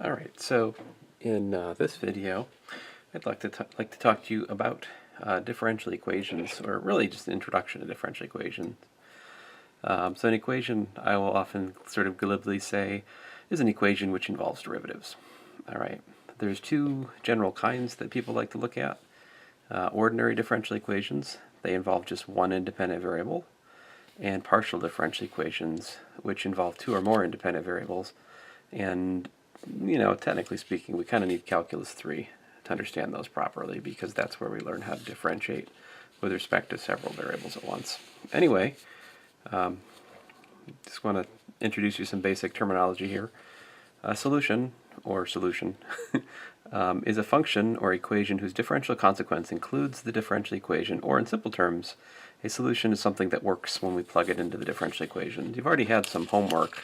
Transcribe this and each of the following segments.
Alright, so in this video, I'd like to talk to you about differential equations, or really just an introduction to differential equations. So an equation, I will often sort of glibly say, is an equation which involves derivatives. Alright, there's two general kinds that people like to look at. Ordinary differential equations, they involve just one independent variable, and partial differential equations, which involve two or more independent variables. And technically speaking, we kind of need calculus 3 to understand those properly, because that's where we learn how to differentiate with respect to several variables at once. Anyway, just want to introduce you some basic terminology here. A solution, or solution, is a function or equation whose differential consequence includes the differential equation, or in simple terms, a solution is something that works when we plug it into the differential equation. You've already had some homework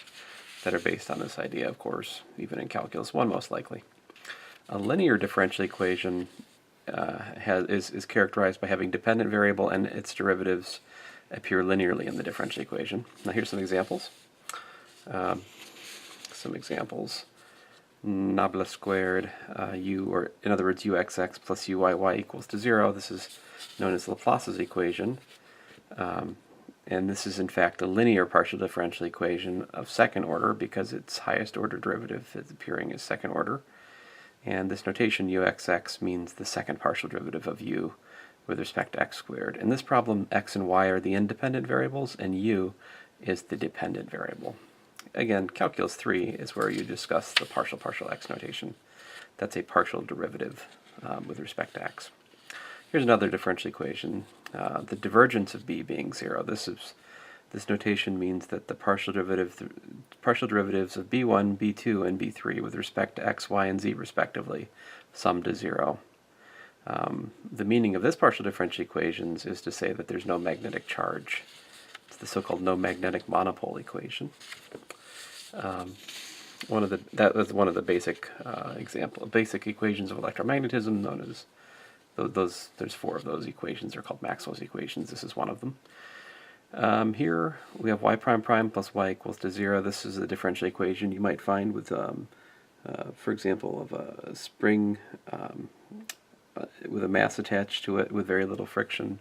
that are based on this idea, of course, even in Calculus 1 most likely. A linear differential equation is characterized by having dependent variable and its derivatives appear linearly in the differential equation. Now here's some examples. Nabla squared u, or in other words uxx plus uyy equals to 0. This is known as Laplace's equation. And this is in fact a linear partial differential equation of second order because its highest order derivative is appearing as second order. And this notation uxx means the second partial derivative of u with respect to x squared. In this problem, x and y are the independent variables and u is the dependent variable. Again, calculus 3 is where you discuss the partial x notation. That's a partial derivative with respect to x. Here's another differential equation. The divergence of b being 0. This notation means that the partial derivatives of b1, b2, and b3 with respect to x, y, and z respectively sum to 0. The meaning of this partial differential equations is to say that there's no magnetic charge. It's the so-called no magnetic monopole equation. That was one of the basic basic equations of electromagnetism, known as there's 4 of those equations. They're called Maxwell's equations. This is one of them. Here we have y prime prime plus y equals to 0. This is a differential equation you might find with, for example, of a spring with a mass attached to it with very little friction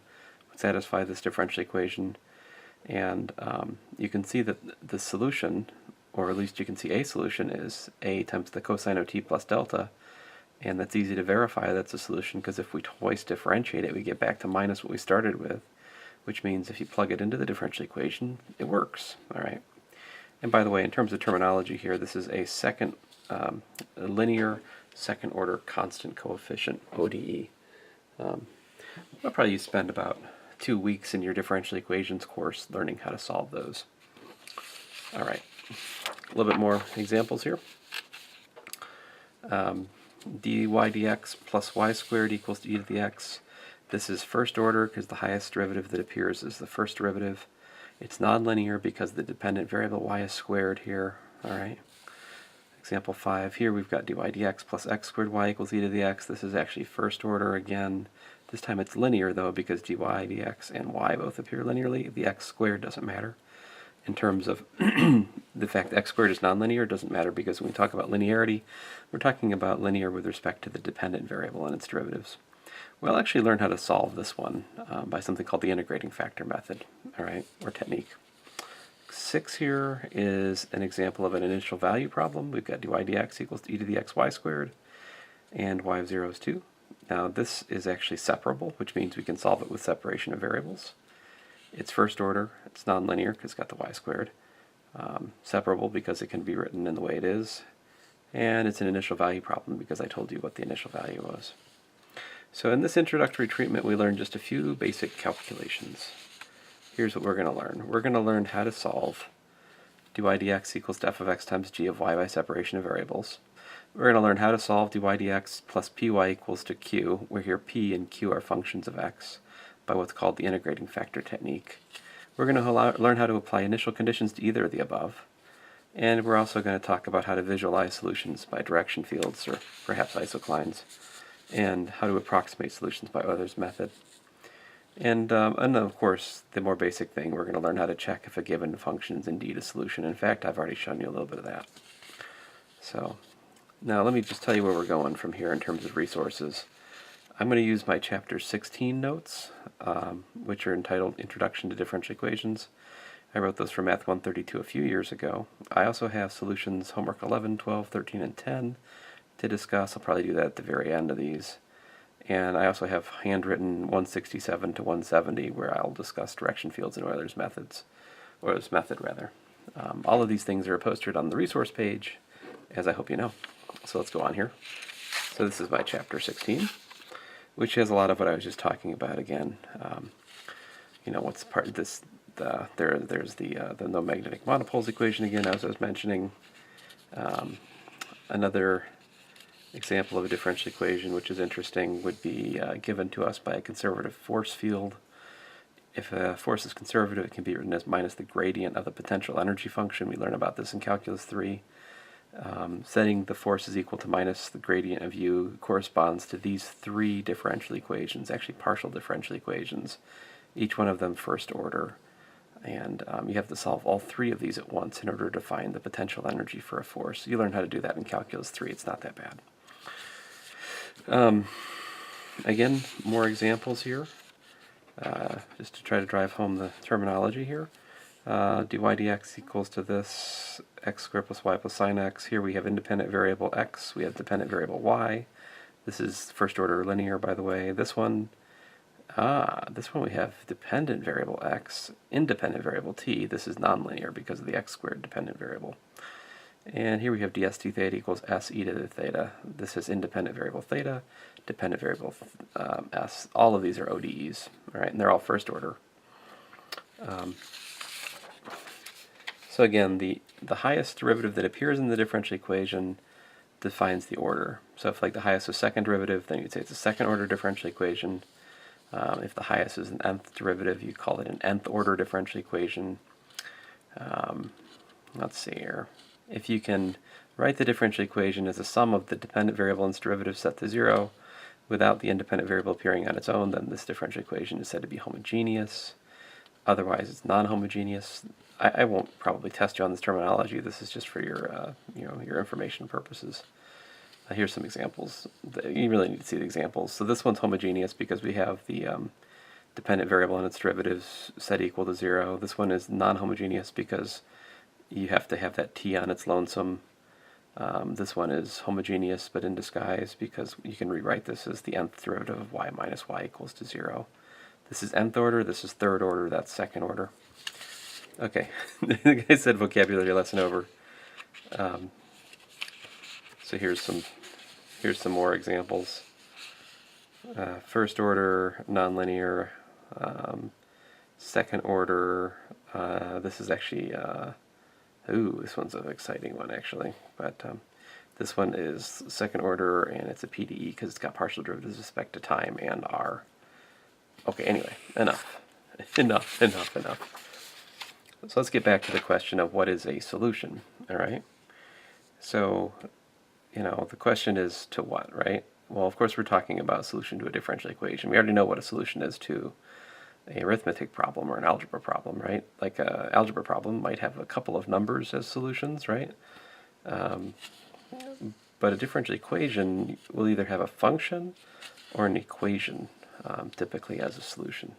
would satisfy this differential equation. And you can see that the solution, or at least you can see a solution, is a times the cosine of t plus delta. And that's easy to verify that's a solution, because if we twice differentiate it, we get back to minus what we started with, which means if you plug it into the differential equation, it works. All right. And by the way, in terms of terminology here, this is a linear second order constant coefficient, ODE. I'll probably spend about 2 weeks in your differential equations course learning how to solve those. All right. A little bit more examples here. Dy dx plus y squared equals to e to the x. This is first order because the highest derivative that appears is the first derivative. It's nonlinear because the dependent variable y is squared here. All right. Example 5. Here we've got dy dx plus x squared y equals e to the x. This is actually first order again. This time it's linear though, because dy dx and y both appear linearly. The x squared doesn't matter. In terms of the fact that x squared is nonlinear, doesn't matter, because when we talk about linearity, we're talking about linear with respect to the dependent variable and its derivatives. We'll actually learn how to solve this one by something called the integrating factor method, all right, or technique. 6 here is an example of an initial value problem. We've got dy dx equals to e to the xy squared, and y of 0 is 2. Now this is actually separable, which means we can solve it with separation of variables. It's first order, it's nonlinear because it's got the y squared. Separable because it can be written in the way it is. And it's an initial value problem because I told you what the initial value was. So in this introductory treatment, we learned just a few basic calculations. Here's what we're going to learn. We're going to learn how to solve dy dx equals to f of x times g of y by separation of variables. We're going to learn how to solve dy dx plus py equals to q, where here p and q are functions of x, by what's called the integrating factor technique. We're going to learn how to apply initial conditions to either of the above. And we're also going to talk about how to visualize solutions by direction fields, or perhaps isoclines, and how to approximate solutions by Euler's method. And of course, the more basic thing, we're going to learn how to check if a given function is indeed a solution. In fact, I've already shown you a little bit of that. So Now let me just tell you where we're going from here in terms of resources. I'm going to use my Chapter 16 notes, which are entitled Introduction to Differential Equations. I wrote those for Math 132 a few years ago. I also have solutions homework 11, 12, 13, and 10 to discuss. I'll probably do that at the very end of these. And I also have handwritten 167 to 170 where I'll discuss direction fields and Euler's methods, Euler's method rather. All of these things are posted on the resource page, as I hope you know. So let's go on here. So this is my Chapter 16, which has a lot of what I was just talking about again. You know, what's part of this? There's the no magnetic monopoles equation again, as I was mentioning. Another example of a differential equation, which is interesting, would be given to us by a conservative force field. If a force is conservative, it can be written as minus the gradient of the potential energy function. We learn about this in Calculus 3. Setting the force is equal to minus the gradient of u corresponds to these three differential equations, actually partial differential equations, each one of them first order. And you have to solve all three of these at once in order to find the potential energy for a force. You learn how to do that in Calculus 3. It's not that bad. Again, more examples here, just to try to drive home the terminology here. Dy dx equals to this, x squared plus y plus sine x. Here we have independent variable x, we have dependent variable y. This is first order linear, by the way. This one we have dependent variable x, independent variable t. This is nonlinear because of the x squared dependent variable. And here we have ds d theta equals s e to the theta. This is independent variable theta, dependent variable s. All of these are ODEs, all right, and they're all first order. So again, the highest derivative that appears in the differential equation defines the order. So if like the highest is second derivative, then you'd say it's a second order differential equation. If the highest is an nth derivative, you call it an nth order differential equation. Let's see here. If you can write the differential equation as a sum of the dependent variable and its derivative set to 0 without the independent variable appearing on its own, then this differential equation is said to be homogeneous. Otherwise, it's non-homogeneous. I won't probably test you on this terminology. This is just for your, your information purposes. Here's some examples. You really need to see the examples. So this one's homogeneous because we have the dependent variable and its derivatives set equal to 0. This one is non-homogeneous because you have to have that t on its lonesome. This one is homogeneous but in disguise because you can rewrite this as the nth derivative of y minus y equals to 0. This is nth order, this is third order, that's second order. Okay, the guy said vocabulary lesson over. So here's some more examples. First order, nonlinear. Second order. This is actually this one's an exciting one actually. But this one is second order, and it's a PDE because it's got partial derivatives with respect to time and r. Okay, anyway, enough. So let's get back to the question of what is a solution, all right? So, the question is to what, right? Well, of course, we're talking about a solution to a differential equation. We already know what a solution is to an arithmetic problem or an algebra problem, right? Like an algebra problem might have a couple of numbers as solutions, right? But a differential equation will either have a function or an equation, typically as a solution.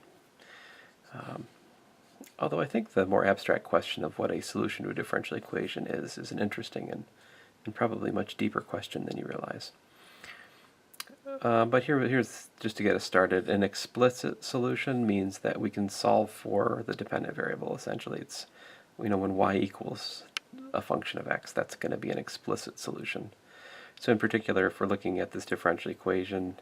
Although I think the more abstract question of what a solution to a differential equation is an interesting and probably much deeper question than you realize. But here's just to get us started. An explicit solution means that we can solve for the dependent variable. Essentially, it's when y equals a function of x, that's going to be an explicit solution. So in particular, if we're looking at this differential equation,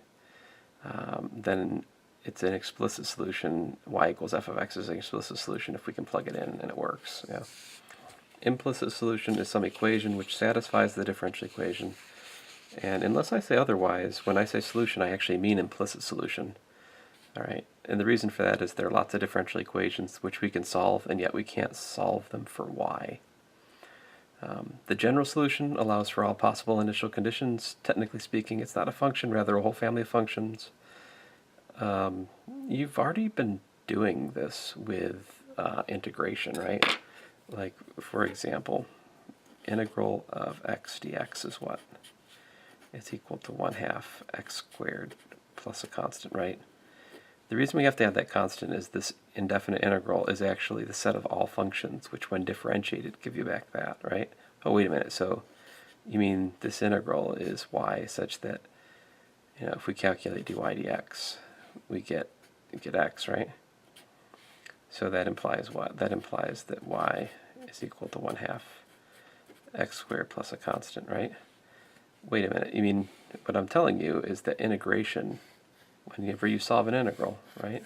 then it's an explicit solution. Y equals f of x is an explicit solution if we can plug it in and it works. Yeah. Implicit solution is some equation which satisfies the differential equation. And unless I say otherwise, when I say solution, I actually mean implicit solution. All right. And the reason for that is there are lots of differential equations which we can solve, and yet we can't solve them for y. The general solution allows for all possible initial conditions. Technically speaking, it's not a function, rather a whole family of functions. You've already been doing this with integration, right? Like, for example, integral of x dx is what? is equal to 1/2 x squared plus a constant, right? The reason we have to have that constant is this indefinite integral is actually the set of all functions, which when differentiated give you back that, right? Oh, wait a minute, so you mean this integral is y such that, if we calculate dy dx, we get x, right? So that implies what? That implies that y is equal to 1/2 x squared plus a constant, right? Wait a minute, you mean, what I'm telling you is that integration, whenever you solve an integral, right?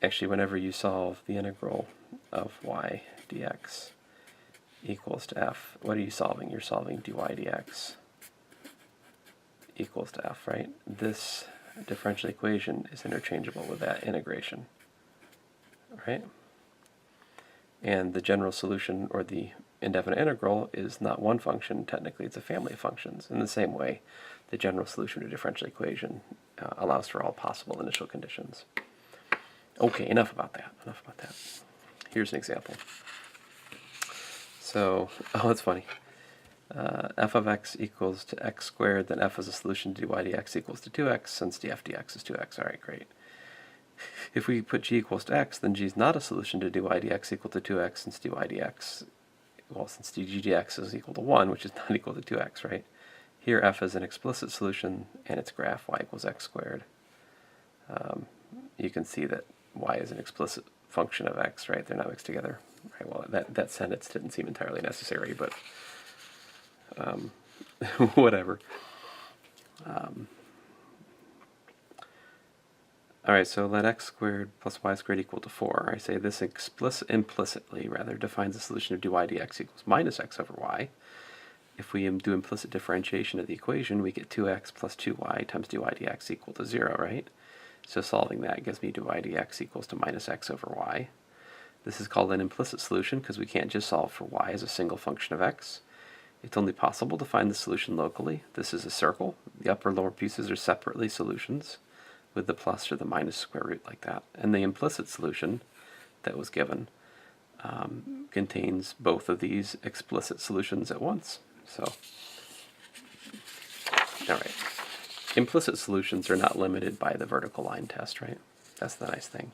Actually, whenever you solve the integral of y dx equals to f, what are you solving? You're solving dy dx equals to f, right? This differential equation is interchangeable with that integration, right? And the general solution, or the indefinite integral, is not one function. Technically, it's a family of functions. In the same way, the general solution to a differential equation allows for all possible initial conditions. Okay, enough about that. Here's an example. So, oh, that's funny. F of x equals to x squared, then f is a solution to dy dx equals to 2x, since df dx is 2x. All right, great. If we put g equals to x, then g is not a solution to dy dx equal to 2x, since dy dx, since dg dx is equal to 1, which is not equal to 2x, right? Here f is an explicit solution, and its graph y equals x squared. You can see that y is an explicit function of x, right? They're not mixed together. Right? Well, that sentence didn't seem entirely necessary, but whatever. All right, so let x squared plus y squared equal to 4. I say this implicitly defines the solution of dy dx equals minus x over y. If we do implicit differentiation of the equation, we get 2x plus 2y times dy dx equal to 0, right? So solving that gives me dy dx equals to minus x over y. This is called an implicit solution because we can't just solve for y as a single function of x. It's only possible to find the solution locally. This is a circle. The upper and lower pieces are separately solutions, with the plus or the minus square root like that. And the implicit solution that was given contains both of these explicit solutions at once. So, all right. Implicit solutions are not limited by the vertical line test, right? That's the nice thing.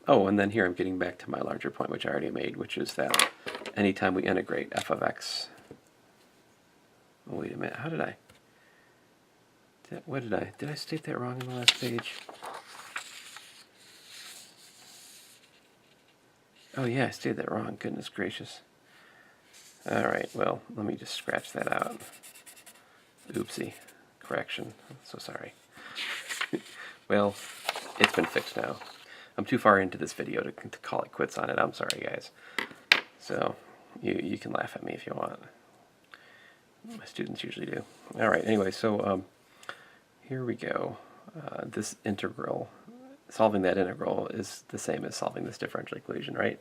Oh, and then here I'm getting back to my larger point, which I already made, which is that anytime we integrate f of x, oh, wait a minute, how did I? Did I state that wrong on the last page? Oh yeah, I stated that wrong, goodness gracious. All right, well, let me just scratch that out. Oopsie, correction, I'm so sorry. Well, it's been fixed now. I'm too far into this video to call it quits on it. I'm sorry, guys. So, you can laugh at me if you want. My students usually do. All right, anyway, so here we go. This integral, solving that integral is the same as solving this differential equation, right?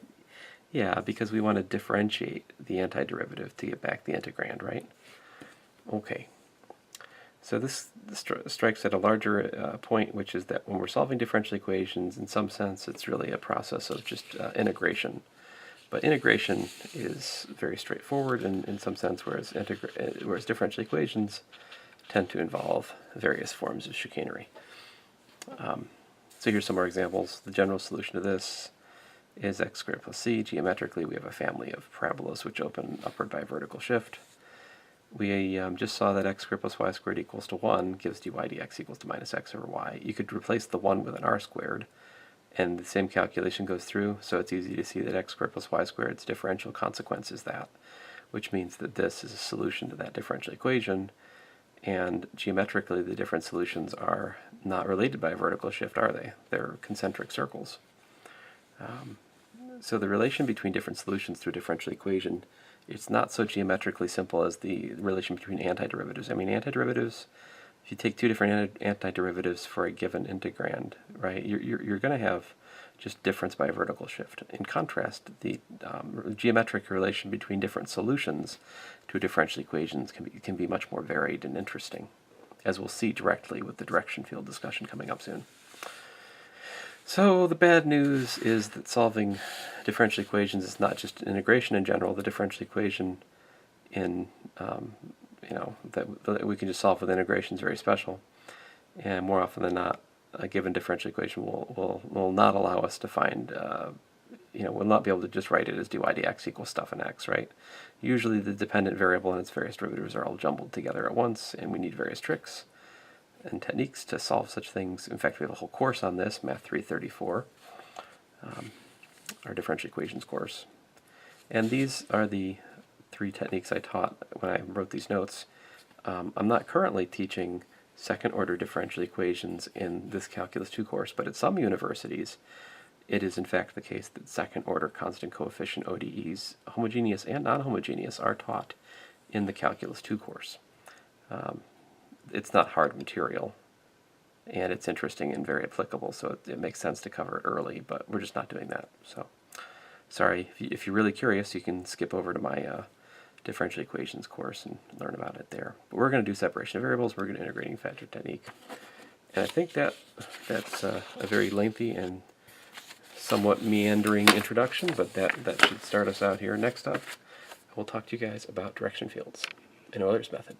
Yeah, because we want to differentiate the antiderivative to get back the integrand, right? Okay. So this strikes at a larger point, which is that when we're solving differential equations, in some sense, it's really a process of just integration. But integration is very straightforward in some sense, whereas differential equations tend to involve various forms of chicanery. So here's some more examples. The general solution to this is x squared plus c. Geometrically, we have a family of parabolas which open upward by a vertical shift. We just saw that x squared plus y squared equals to 1 gives dy dx equals to minus x over y. You could replace the 1 with an r squared, and the same calculation goes through, so it's easy to see that x squared plus y squared's differential consequence is that, which means that this is a solution to that differential equation, and geometrically the different solutions are not related by a vertical shift, are they? They're concentric circles. So the relation between different solutions to a differential equation, it's not so geometrically simple as the relation between antiderivatives. I mean, antiderivatives, if you take two different antiderivatives for a given integrand, right, you're going to have just difference by a vertical shift. In contrast, the geometric relation between different solutions to differential equations can be much more varied and interesting, as we'll see directly with the direction field discussion coming up soon. So the bad news is that solving differential equations is not just integration in general. The differential equation in that we can just solve with integration is very special. And more often than not, a given differential equation will not allow us to find, we'll not be able to just write it as dy dx equals stuff in x, right? Usually the dependent variable and its various derivatives are all jumbled together at once, and we need various tricks and techniques to solve such things. In fact, we have a whole course on this, Math 334, our differential equations course. And these are the 3 techniques I taught when I wrote these notes. I'm not currently teaching second-order differential equations in this Calculus 2 course, but at some universities, it is in fact the case that second-order constant coefficient ODEs, homogeneous and non-homogeneous, are taught in the Calculus 2 course. It's not hard material, and it's interesting and very applicable, so it makes sense to cover it early, but we're just not doing that. So, sorry, if you're really curious, you can skip over to my differential equations course and learn about it there. But we're going to do separation of variables, we're going to do integrating factor technique. And I think that's a very lengthy and somewhat meandering introduction, but that should start us out here. Next up, we'll talk to you guys about direction fields and Euler's method.